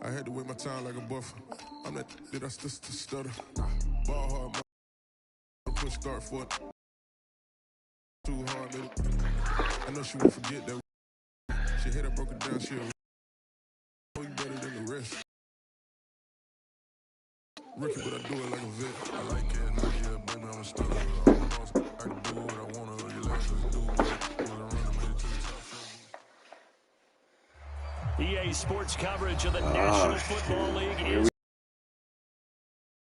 I had to wait my time like a buffer. I'm that I stutter. Ball hard, push start for it. Too hard, little. I know she won't forget that. She hit her, broke it down, she'll know you better than the rest. Rookie, but I do it like a vet. I like it, not yet, baby, I'm a stutter. I'm a boss, I can do what I wanna. You let us do it. EA Sports coverage of the National Football League is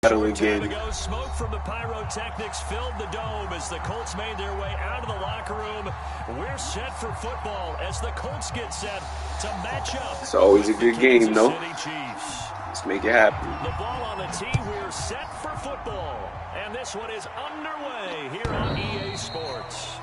short time ago. Smoke from the pyrotechnics filled the dome as the Colts made their way out of the locker room. We're set for football as the Colts get set to match up. It's always a good game, though. Chiefs. Let's make it happen. The ball on the tee. We're set for football, and this one is underway here on EA Sports.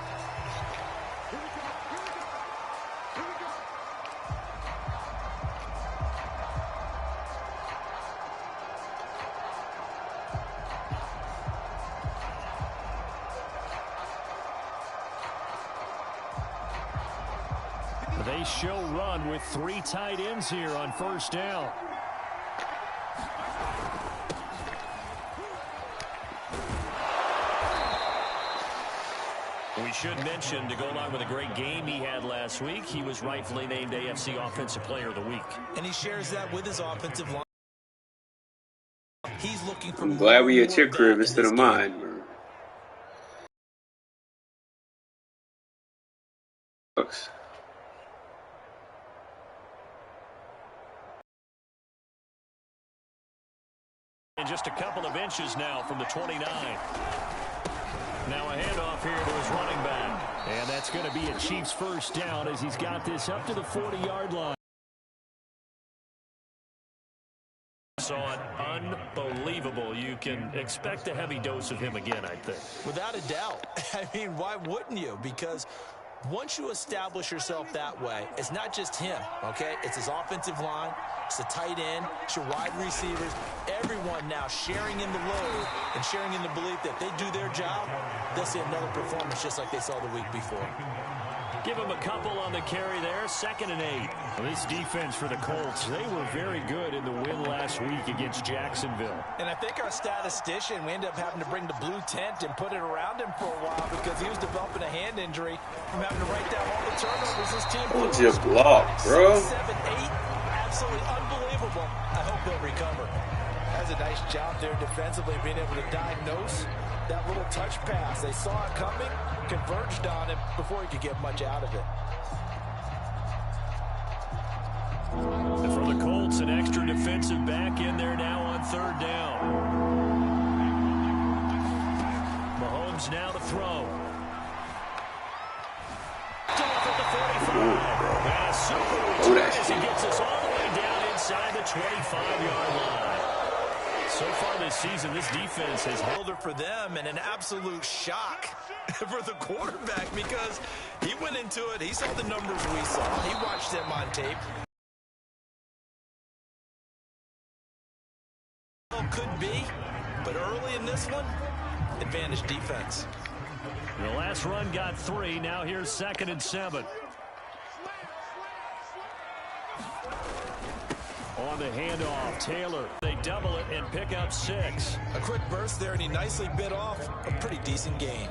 They show run with 3 tight ends here on first down. We should mention, to go along with a great game he had last week, he was rightfully named AFC Offensive Player of the Week. And he shares that with his offensive line. He's looking for. I'm glad we at your crib instead of mine, bro. Sucks. And just a couple of inches now from the 29. Now a handoff here to his running back. And that's going to be a Chiefs first down as he's got this up to the 40-yard line. Saw it. Unbelievable. You can expect a heavy dose of him again, I think. Without a doubt. I mean, why wouldn't you? Because once you establish yourself that way, it's not just him, okay? It's his offensive line, it's the tight end, it's your wide receivers, everyone now sharing in the load and sharing in the belief that they do their job, they'll see another performance just like they saw the week before. Give him a couple on the carry there, 2nd and 8. Well, this defense for the Colts, they were very good in the win last week against Jacksonville. And I think our statistician, we ended up having to bring the blue tent and put it around him for a while because he was developing a hand injury from having to write down all the turnovers his team. Oh, just block, bro. 6, 7, 8, absolutely unbelievable. I hope he'll recover. That's a nice job there defensively, being able to diagnose that little touch pass. They saw it coming, converged on him before he could get much out of it. And for the Colts, an extra defensive back in there now on 3rd down. Mahomes now to throw. Off at the 45. And a super return as he gets us all the way down inside the 25-yard line. So far this season, this defense has held it for them, and an absolute shock for the quarterback because he went into it. He saw the numbers we saw. He watched them on tape. Could be, but early in this one, advantage defense. The last run got 3. Now here's 2nd and 7. On the handoff, Taylor. They double it and pick up 6. A quick burst there, and he nicely bit off a pretty decent gain.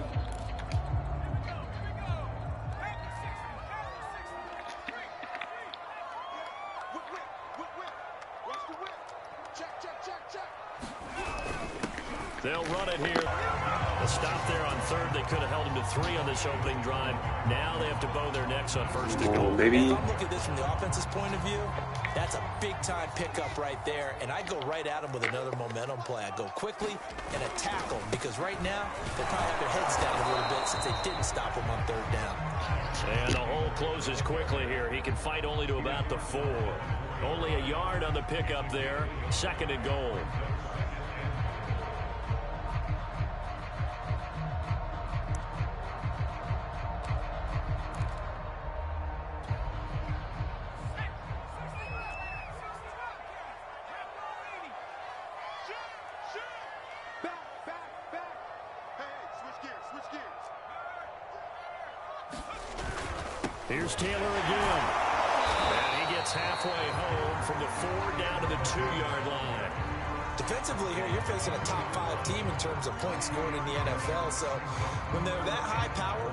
They'll run it here. A stop there on 3rd. They could have held him to 3 on this opening drive. Now they have to bow their necks on 1st and goal. Maybe. If I'm looking at this from the offense's point of view, that's a big-time pickup right there, and I go right at him with another momentum play. I go quickly and attack them because right now they probably have their heads down a little bit since they didn't stop him on 3rd down. And the hole closes quickly here. He can fight only to about the 4. Only a yard on the pickup there. 2nd and goal. Here's Taylor again. And he gets halfway home from the 4 down to the 2-yard line. Defensively here, you're facing a top 5 team in terms of points scored in the NFL. So when they're that high power,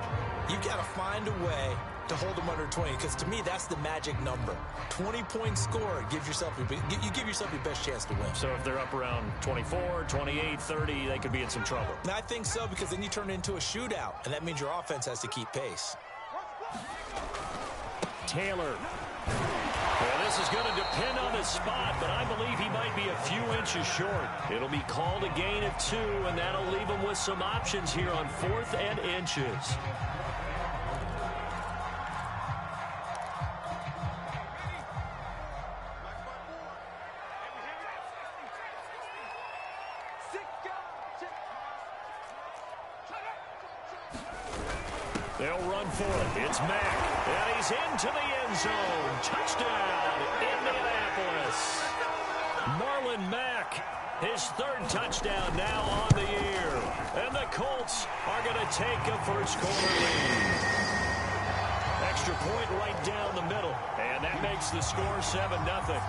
you got to find a way to hold them under 20, because to me, that's the magic number. 20 points scored gives yourself you give yourself your best chance to win. So if they're up around 24, 28, 30, they could be in some trouble. And I think so, because then you turn it into a shootout, and that means your offense has to keep pace. Taylor. Well, this is going to depend on his spot, but I believe he might be a few inches short. It'll be called a gain of 2, and that'll leave him with some options here on 4th and inches. They'll run for it. It's Mack. And he's into the end zone. Touchdown, Indianapolis. Marlon Mack, his 3rd touchdown now on the year. And the Colts are going to take a first-quarter lead. Extra point right down the middle. And that makes the score 7-0.